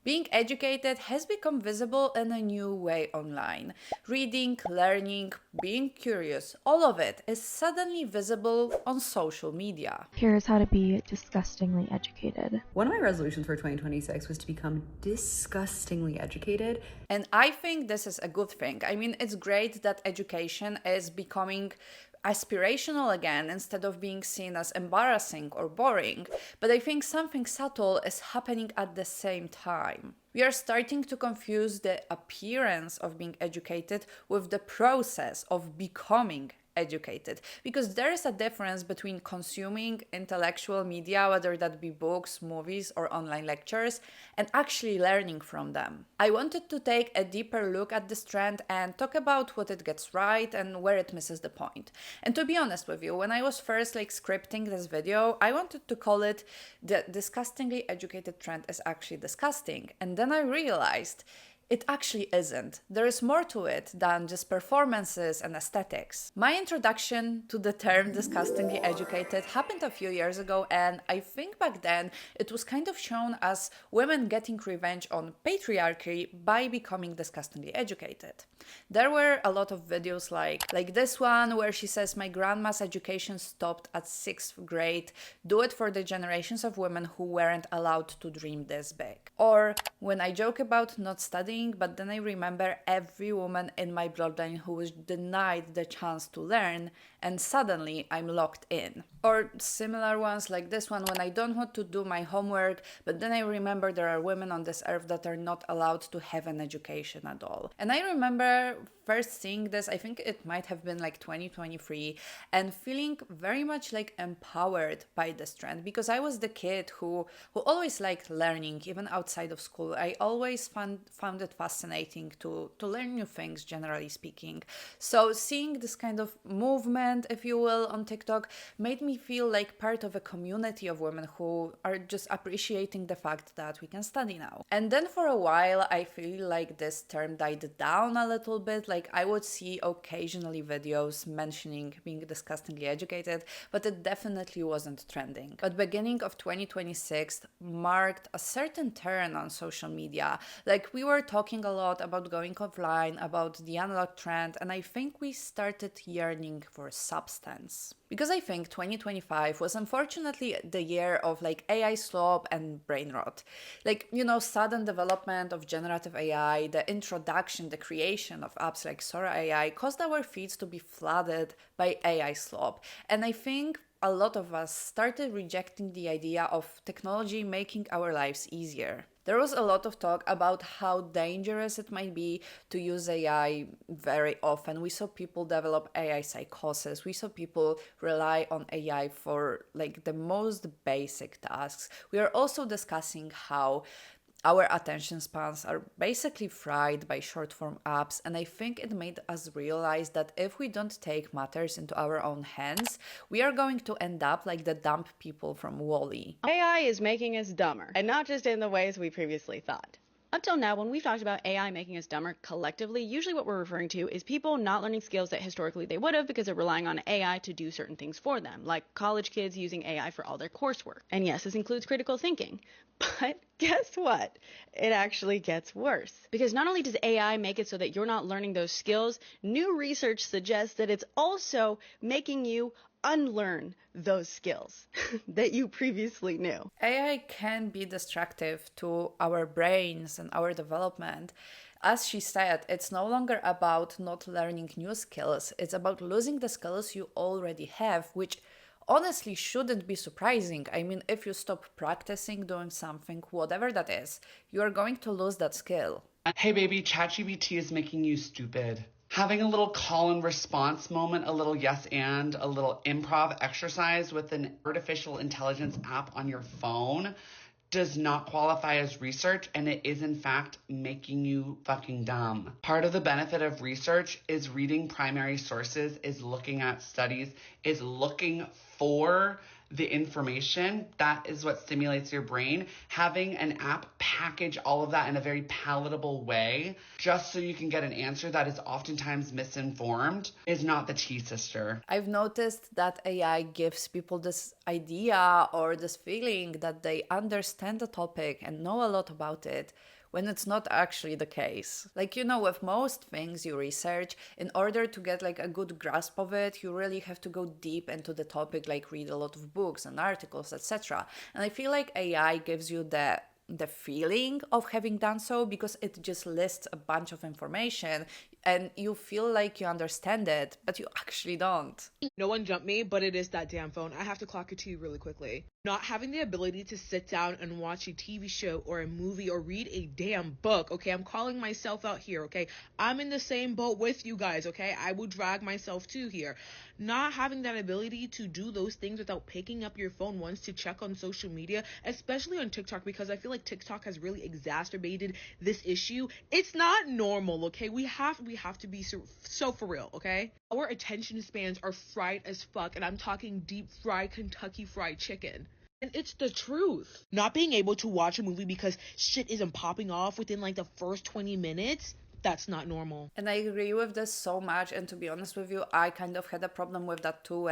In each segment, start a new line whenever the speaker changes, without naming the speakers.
Being educated has become visible in a new way online. Reading, learning, being curious, all of it is suddenly visible on social media.
Here's how to be disgustingly educated.
One of my resolutions for 2026 was to become disgustingly educated.
And I think this is a good thing. I mean, it's great that education is becoming aspirational again instead of being seen as embarrassing or boring. But I think something subtle is happening at the same time. We are starting to confuse the appearance of being educated with the process of becoming educated, because there is a difference between consuming intellectual media, whether that be books, movies, or online lectures, and actually learning from them. I wanted to take a deeper look at this trend and talk about what it gets right and where it misses the point. And to be honest with you, when I was first scripting this video, I wanted to call it "The disgustingly educated trend is actually disgusting," and then I realized it actually isn't. There is more to it than just performances and aesthetics. My introduction to the term disgustingly educated happened a few years ago, and I think back then it was kind of shown as women getting revenge on patriarchy by becoming disgustingly educated. There were a lot of videos like this one where she says, "My grandma's education stopped at 6th grade. Do it for the generations of women who weren't allowed to dream this big." Or when I joke about not studying, but then I remember every woman in my bloodline who was denied the chance to learn, and suddenly I'm locked in. Or similar ones like this one when I don't want to do my homework, but then I remember there are women on this earth that are not allowed to have an education at all. And I remember first seeing this, I think it might have been 2023, and feeling very much empowered by this trend, because I was the kid who always liked learning, even outside of school. I always found it fascinating to learn new things, generally speaking. So seeing this kind of movement, if you will, on TikTok made me feel like part of a community of women who are just appreciating the fact that we can study now. And then for a while, I feel like this term died down a little bit. I would see occasionally videos mentioning being disgustingly educated, but it definitely wasn't trending. But beginning of 2026 marked a certain turn on social media. We were talking a lot about going offline, about the analog trend, and I think we started yearning for substance. Because I think 2025 was unfortunately the year of AI slop and brain rot. Sudden development of generative AI, the introduction, the creation of apps like Sora AI caused our feeds to be flooded by AI slop. And I think a lot of us started rejecting the idea of technology making our lives easier. There was a lot of talk about how dangerous it might be to use AI very often. We saw people develop AI psychosis. We saw people rely on AI for the most basic tasks. We are also discussing how our attention spans are basically fried by short form apps, and I think it made us realize that if we don't take matters into our own hands, we are going to end up like the dumb people from Wall-E.
AI is making us dumber, and not just in the ways we previously thought. Until now, when we've talked about AI making us dumber collectively, usually what we're referring to is people not learning skills that historically they would have because they're relying on AI to do certain things for them, like college kids using AI for all their coursework. And yes, this includes critical thinking. But guess what? It actually gets worse. Because not only does AI make it so that you're not learning those skills, new research suggests that it's also making you unlearn those skills that you previously knew.
AI can be destructive to our brains and our development. As she said, it's no longer about not learning new skills, it's about losing the skills you already have, which honestly shouldn't be surprising. I mean, if you stop practicing doing something, whatever that is, you are going to lose that skill.
Hey baby, ChatGPT is making you stupid. Having a little call and response moment, a little yes and, a little improv exercise with an artificial intelligence app on your phone does not qualify as research, and it is in fact making you fucking dumb. Part of the benefit of research is reading primary sources, is looking at studies, is looking for the information, that is what stimulates your brain. Having an app package all of that in a very palatable way, just so you can get an answer that is oftentimes misinformed, is not the tea, sister.
I've noticed that AI gives people this idea or this feeling that they understand the topic and know a lot about it, when it's not actually the case. Like, with most things you research, in order to get like a good grasp of it, you really have to go deep into the topic, like read a lot of books and articles, etc. And I feel like AI gives you the feeling of having done so, because it just lists a bunch of information and you feel like you understand it, but you actually don't.
No one jumped me, but it is that damn phone. I have to clock it to you really quickly. Not having the ability to sit down and watch a TV show or a movie or read a damn book, okay? I'm calling myself out here, okay? I'm in the same boat with you guys, okay? I will drag myself too here. Not having that ability to do those things without picking up your phone once to check on social media, especially on TikTok, because I feel like TikTok has really exacerbated this issue. It's not normal, okay? We have to be so for real, okay? Our attention spans are fried as fuck, and I'm talking deep fried Kentucky Fried Chicken. And it's the truth. Not being able to watch a movie because shit isn't popping off within like the first 20 minutes, that's not normal.
And I agree with this so much. And to be honest with you, I kind of had a problem with that too,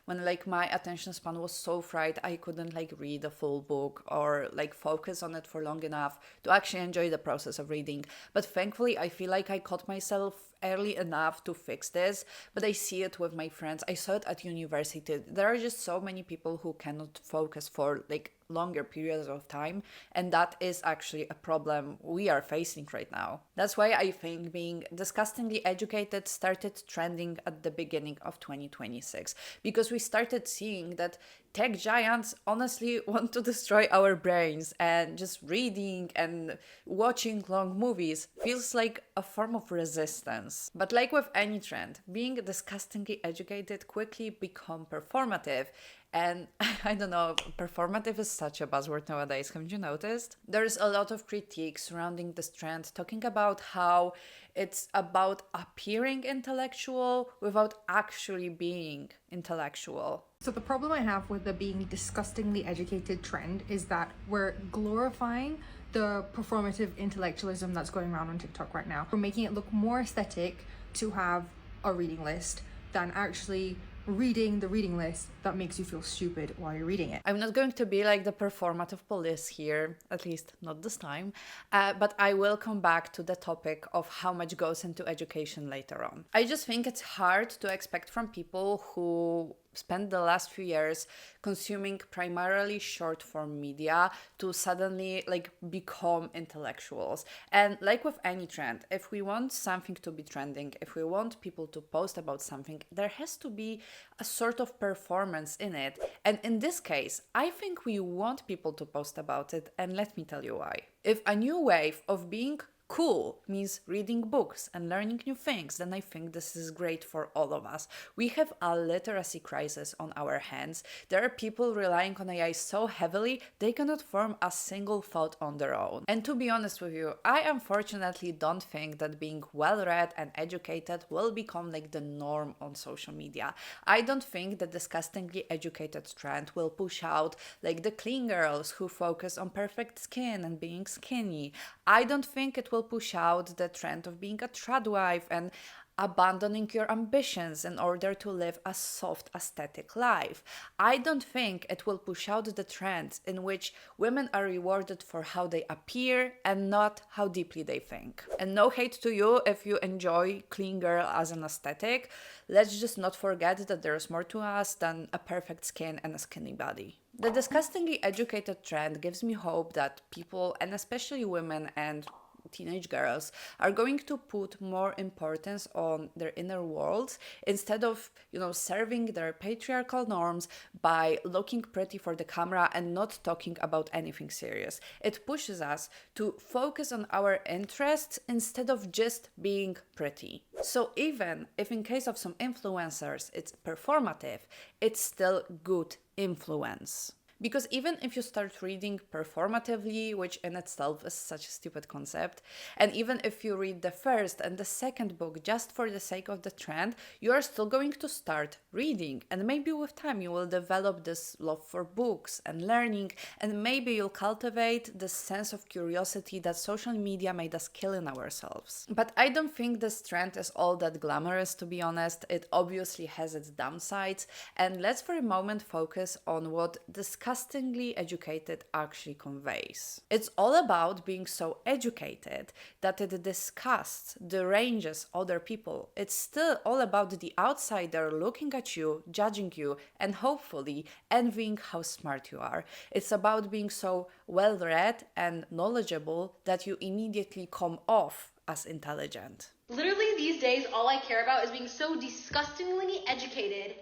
when like my attention span was so fried, I couldn't like read a full book or like focus on it for long enough to actually enjoy the process of reading. But thankfully, I feel like I caught myself early enough to fix this, but I see it with my friends. I saw it at university. There are just so many people who cannot focus for like longer periods of time, and that is actually a problem we are facing right now. That's why I think being disgustingly educated started trending at the beginning of 2026, because we started seeing that tech giants honestly want to destroy our brains, and just reading and watching long movies feels like a form of resistance. But like with any trend, being disgustingly educated quickly become performative. And I don't know, performative is such a buzzword nowadays, haven't you noticed? There's a lot of critique surrounding this trend, talking about how it's about appearing intellectual without actually being intellectual.
So the problem I have with the being disgustingly educated trend is that we're glorifying the performative intellectualism that's going around on TikTok right now. We're making it look more aesthetic to have a reading list than actually reading the reading list that makes you feel stupid while you're reading it.
I'm not going to be like the performative police here, at least not this time, but I will come back to the topic of how much goes into education later on. I just think it's hard to expect from people who spent the last few years consuming primarily short form media to suddenly like become intellectuals. And like with any trend, if we want something to be trending, if we want people to post about something, there has to be a sort of performance in it. And in this case, I think we want people to post about it, and let me tell you why. If a new wave of being cool means reading books and learning new things, then I think this is great for all of us. We have a literacy crisis on our hands. There are people relying on AI so heavily they cannot form a single thought on their own. And to be honest with you, I unfortunately don't think that being well-read and educated will become like the norm on social media. I don't think the disgustingly educated trend will push out like the clean girls who focus on perfect skin and being skinny. I don't think it will push out the trend of being a trad wife and abandoning your ambitions in order to live a soft aesthetic life. I don't think it will push out the trend in which women are rewarded for how they appear and not how deeply they think. And no hate to you if you enjoy clean girl as an aesthetic. Let's just not forget that there's more to us than a perfect skin and a skinny body. The disgustingly educated trend gives me hope that people, and especially women and teenage girls, are going to put more importance on their inner worlds instead of, serving their patriarchal norms by looking pretty for the camera and not talking about anything serious. It pushes us to focus on our interests instead of just being pretty. So even if in case of some influencers it's performative, it's still good influence. Because even if you start reading performatively, which in itself is such a stupid concept, and even if you read the first and the second book just for the sake of the trend, you are still going to start reading. And maybe with time you will develop this love for books and learning, and maybe you'll cultivate this sense of curiosity that social media made us kill in ourselves. But I don't think this trend is all that glamorous, to be honest. It obviously has its downsides, and let's for a moment focus on what disgustingly educated actually conveys. It's all about being so educated that it disgusts, deranges other people. It's still all about the outsider looking at you, judging you, and hopefully envying how smart you are. It's about being so well read and knowledgeable that you immediately come off as intelligent.
Literally these days, all I care about is being so disgustingly educated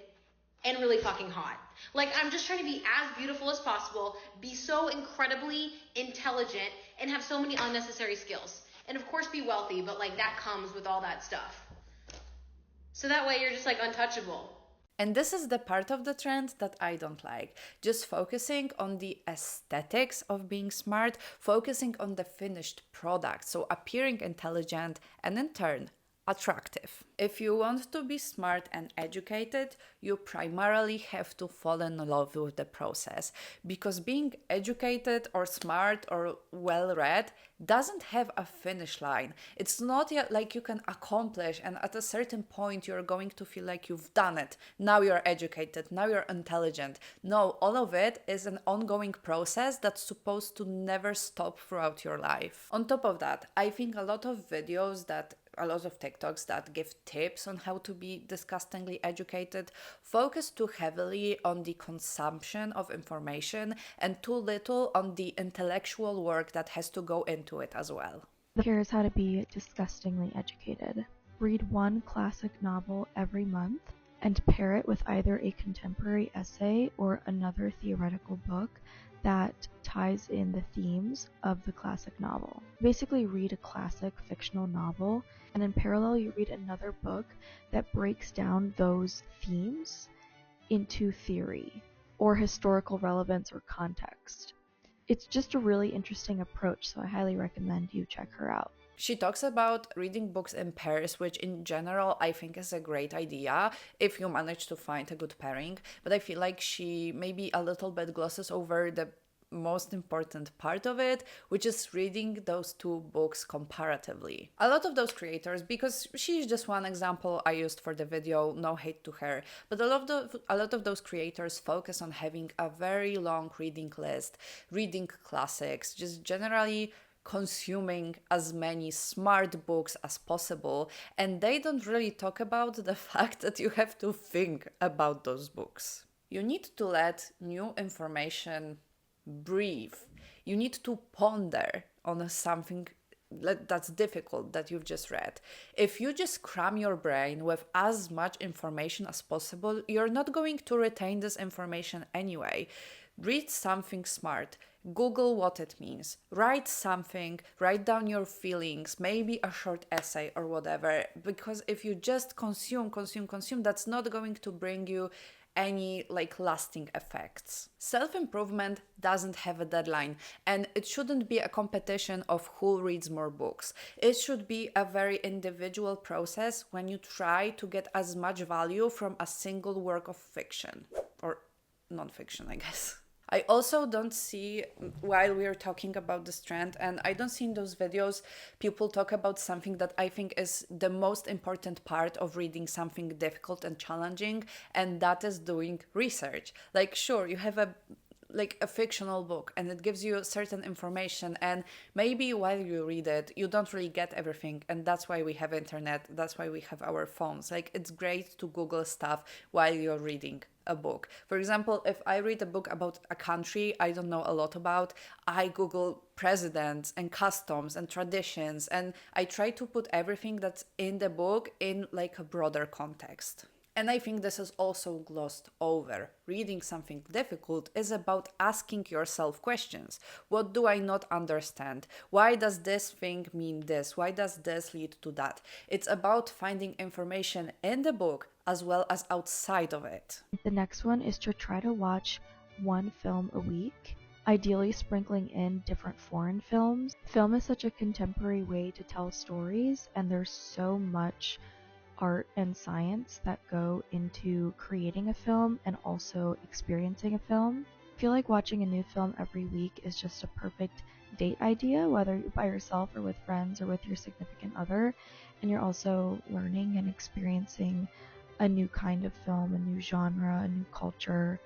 and really fucking hot. Like, I'm just trying to be as beautiful as possible, be so incredibly intelligent, and have so many unnecessary skills. And of course be wealthy, but like that comes with all that stuff. So that way you're just like untouchable.
And this is the part of the trend that I don't like. Just focusing on the aesthetics of being smart, focusing on the finished product, so appearing intelligent and in turn attractive. If you want to be smart and educated, you primarily have to fall in love with the process, because being educated or smart or well read doesn't have a finish line. It's not yet like you can accomplish and at a certain point you're going to feel like you've done it. Now you're educated, now you're intelligent. No, all of it is an ongoing process that's supposed to never stop throughout your life. On top of that, I think a lot of TikToks that give tips on how to be disgustingly educated focus too heavily on the consumption of information and too little on the intellectual work that has to go into it as well.
Here's how to be disgustingly educated. Read one classic novel every month and pair it with either a contemporary essay or another theoretical book that ties in the themes of the classic novel. Basically, read a classic fictional novel, and in parallel, you read another book that breaks down those themes into theory or historical relevance or context. It's just a really interesting approach, so I highly recommend you check her out.
She talks about reading books in pairs, which in general I think is a great idea if you manage to find a good pairing, but I feel like she maybe a little bit glosses over the most important part of it, which is reading those two books comparatively. A lot of those creators, because she's just one example I used for the video, no hate to her, but a lot of those creators focus on having a very long reading list, reading classics, just generally consuming as many smart books as possible, and they don't really talk about the fact that you have to think about those books. You need to let new information breathe. You need to ponder on something that's difficult that you've just read. If you just cram your brain with as much information as possible, you're not going to retain this information anyway. Read something smart. Google what it means. Write something, write down your feelings, maybe a short essay or whatever. Because if you just consume, that's not going to bring you any lasting effects. Self-improvement doesn't have a deadline, and it shouldn't be a competition of who reads more books. It should be a very individual process when you try to get as much value from a single work of fiction or non-fiction, I guess. I also don't see, while we're talking about this trend, and I don't see in those videos people talk about something that I think is the most important part of reading something difficult and challenging, and that is doing research. Sure, you have a fictional book and it gives you certain information, and maybe while you read it you don't really get everything, and that's why we have internet, that's why we have our phones. It's great to Google stuff while you're reading a book. For example, if I read a book about a country I don't know a lot about, I Google presidents and customs and traditions, and I try to put everything that's in the book in a broader context. And I think this is also glossed over. Reading something difficult is about asking yourself questions. What do I not understand? Why does this thing mean this? Why does this lead to that? It's about finding information in the book as well as outside of it.
The next one is to try to watch one film a week, ideally sprinkling in different foreign films. Film is such a contemporary way to tell stories, and there's so much art and science that go into creating a film and also experiencing a film. I feel like watching a new film every week is just a perfect date idea, whether you're by yourself or with friends or with your significant other, and you're also learning and experiencing a new kind of film, a new genre, a new culture,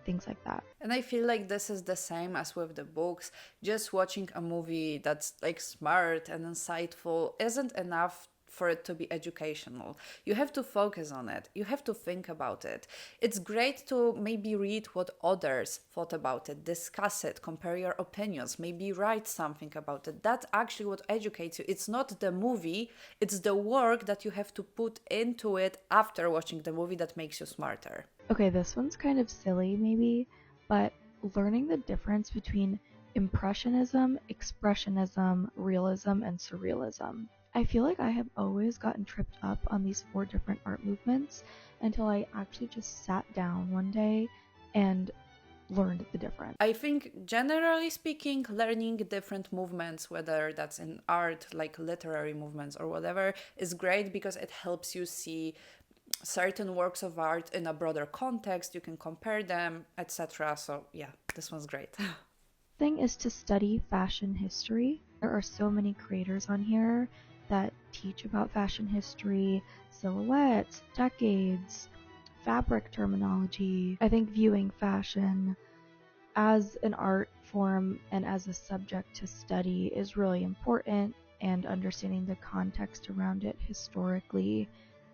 things like that.
And I feel like this is the same as with the books. Just watching a movie that's like smart and insightful isn't enough for it to be educational. You have to focus on it. You have to think about it. It's great to maybe read what others thought about it, discuss it, compare your opinions, maybe write something about it. That's actually what educates you. It's not the movie, it's the work that you have to put into it after watching the movie that makes you smarter.
Okay, this one's kind of silly maybe, but learning the difference between Impressionism, Expressionism, Realism, and Surrealism. I feel like I have always gotten tripped up on these 4 different art movements until I actually just sat down one day and learned the difference.
I think, generally speaking, learning different movements, whether that's in art, like literary movements or whatever, is great because it helps you see certain works of art in a broader context. You can compare them, etc. So yeah, this one's great.
Thing is to study fashion history. There are so many creators on here that teach about fashion history, silhouettes, decades, fabric terminology. I think viewing fashion as an art form and as a subject to study is really important, and understanding the context around it historically,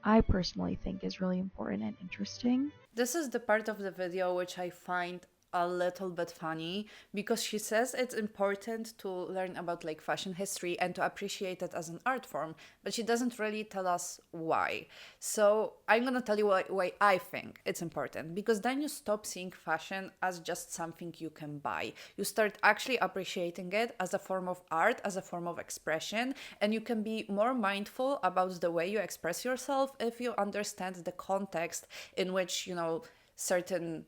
I personally think is really important and interesting.
This is the part of the video which I find a little bit funny, because she says it's important to learn about like fashion history and to appreciate it as an art form, but she doesn't really tell us why. So I'm gonna tell you why I think it's important, because then you stop seeing fashion as just something you can buy. You start actually appreciating it as a form of art, as a form of expression, and you can be more mindful about the way you express yourself if you understand the context in which, you know, certain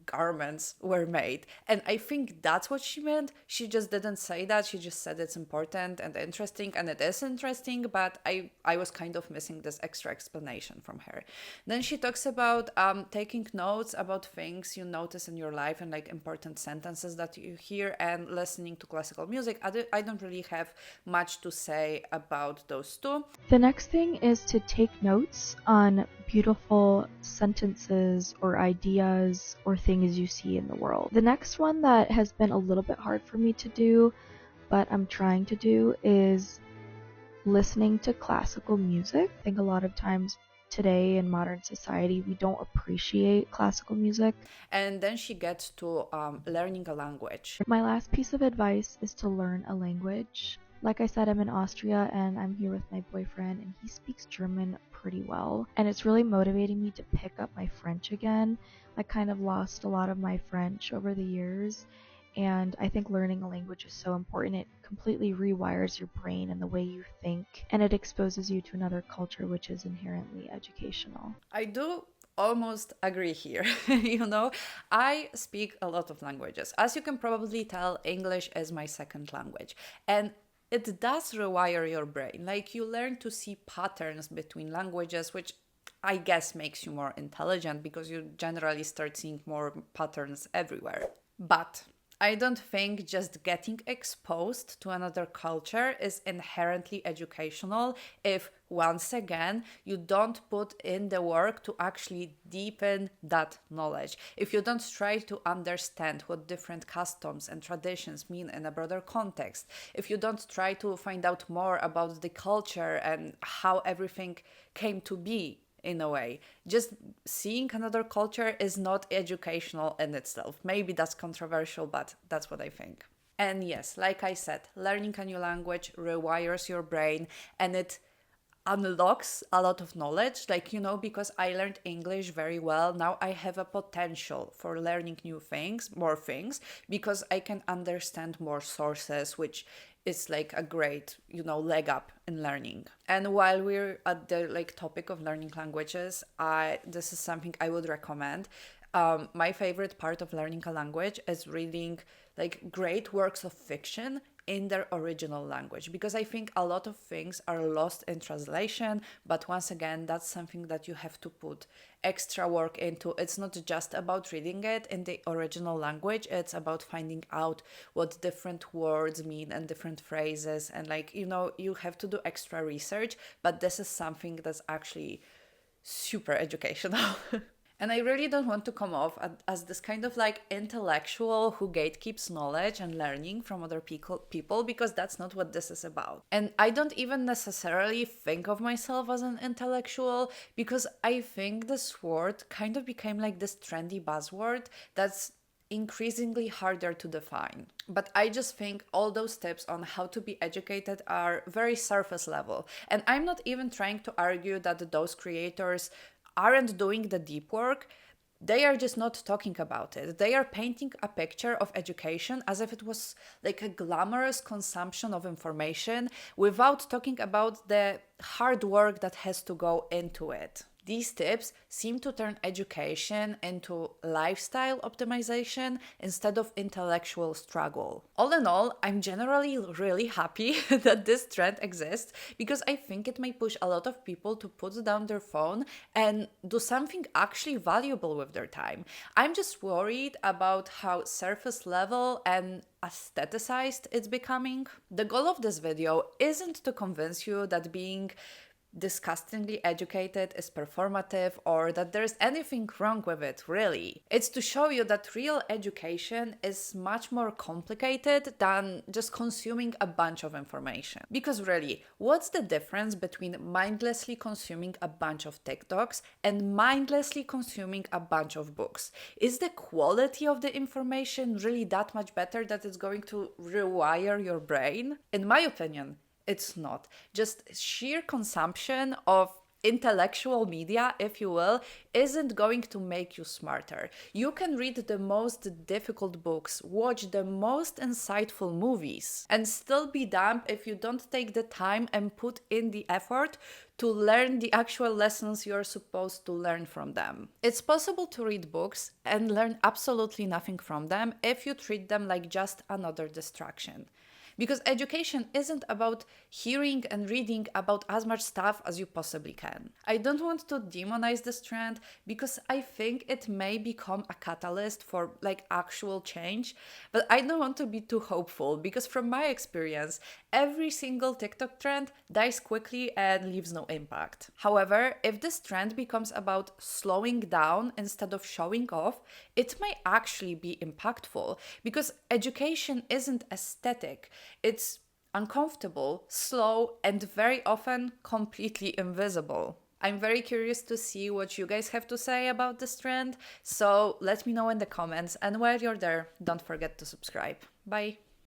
garments were made. And I think that's what she meant. She just didn't say that. She just said it's important and interesting, and it is interesting, but I was kind of missing this extra explanation from her. Then she talks about taking notes about things you notice in your life and like important sentences that you hear, and listening to classical music. I don't really have much to say about those two.
The next thing is to take notes on beautiful sentences or ideas or things you see in the world. The next one that has been a little bit hard for me to do, but I'm trying to do, is listening to classical music. I think a lot of times today in modern society we don't appreciate classical music.
And then she gets to learning a language.
My last piece of advice is to learn a language. Like I said, I'm in Austria and I'm here with my boyfriend, and he speaks German pretty well, and it's really motivating me to pick up my French again. I kind of lost a lot of my French over the years, and I think learning a language is so important. It completely rewires your brain and the way you think, and it exposes you to another culture, which is inherently educational.
I do almost agree here. You know, I speak a lot of languages. As you can probably tell, English is my second language, and it does rewire your brain. Like, you learn to see patterns between languages, which I guess makes you more intelligent because you generally start seeing more patterns everywhere. But I don't think just getting exposed to another culture is inherently educational if, once again, you don't put in the work to actually deepen that knowledge. If you don't try to understand what different customs and traditions mean in a broader context, if you don't try to find out more about the culture and how everything came to be, in a way, just seeing another culture is not educational in itself. Maybe that's controversial, but that's what I think. And yes, like I said, learning a new language rewires your brain, and it unlocks a lot of knowledge. Like, you know, because I learned English very well, now I have a potential for learning new things, more things, because I can understand more sources, which is like a great, you know, leg up in learning. And while we're at the like topic of learning languages, this is something I would recommend. My favorite part of learning a language is reading like great works of fiction in their original language, because I think a lot of things are lost in translation. But once again, that's something that you have to put extra work into. It's not just about reading it in the original language, it's about finding out what different words mean and different phrases, and like, you know, you have to do extra research. But this is something that's actually super educational. And I really don't want to come off as this kind of like intellectual who gatekeeps knowledge and learning from other people, because that's not what this is about. And I don't even necessarily think of myself as an intellectual, because I think this word kind of became like this trendy buzzword that's increasingly harder to define. But I just think all those tips on how to be educated are very surface level. And I'm not even trying to argue that those creators aren't doing the deep work. They are just not talking about it. They are painting a picture of education as if it was like a glamorous consumption of information, without talking about the hard work that has to go into it. These tips seem to turn education into lifestyle optimization instead of intellectual struggle. All in all, I'm generally really happy that this trend exists, because I think it may push a lot of people to put down their phone and do something actually valuable with their time. I'm just worried about how surface level and aestheticized it's becoming. The goal of this video isn't to convince you that being disgustingly educated is performative, or that there's anything wrong with it, really. It's to show you that real education is much more complicated than just consuming a bunch of information. Because really, what's the difference between mindlessly consuming a bunch of TikToks and mindlessly consuming a bunch of books? Is the quality of the information really that much better that it's going to rewire your brain? In my opinion, it's not. Just sheer consumption of intellectual media, if you will, isn't going to make you smarter. You can read the most difficult books, watch the most insightful movies, and still be dumb if you don't take the time and put in the effort to learn the actual lessons you're supposed to learn from them. It's possible to read books and learn absolutely nothing from them if you treat them like just another distraction. Because education isn't about hearing and reading about as much stuff as you possibly can. I don't want to demonize this trend, because I think it may become a catalyst for like actual change, but I don't want to be too hopeful, because from my experience, every single TikTok trend dies quickly and leaves no impact. However, if this trend becomes about slowing down instead of showing off, it may actually be impactful, because education isn't aesthetic. It's uncomfortable, slow, and very often completely invisible. I'm very curious to see what you guys have to say about this trend, so let me know in the comments, and while you're there, don't forget to subscribe. Bye!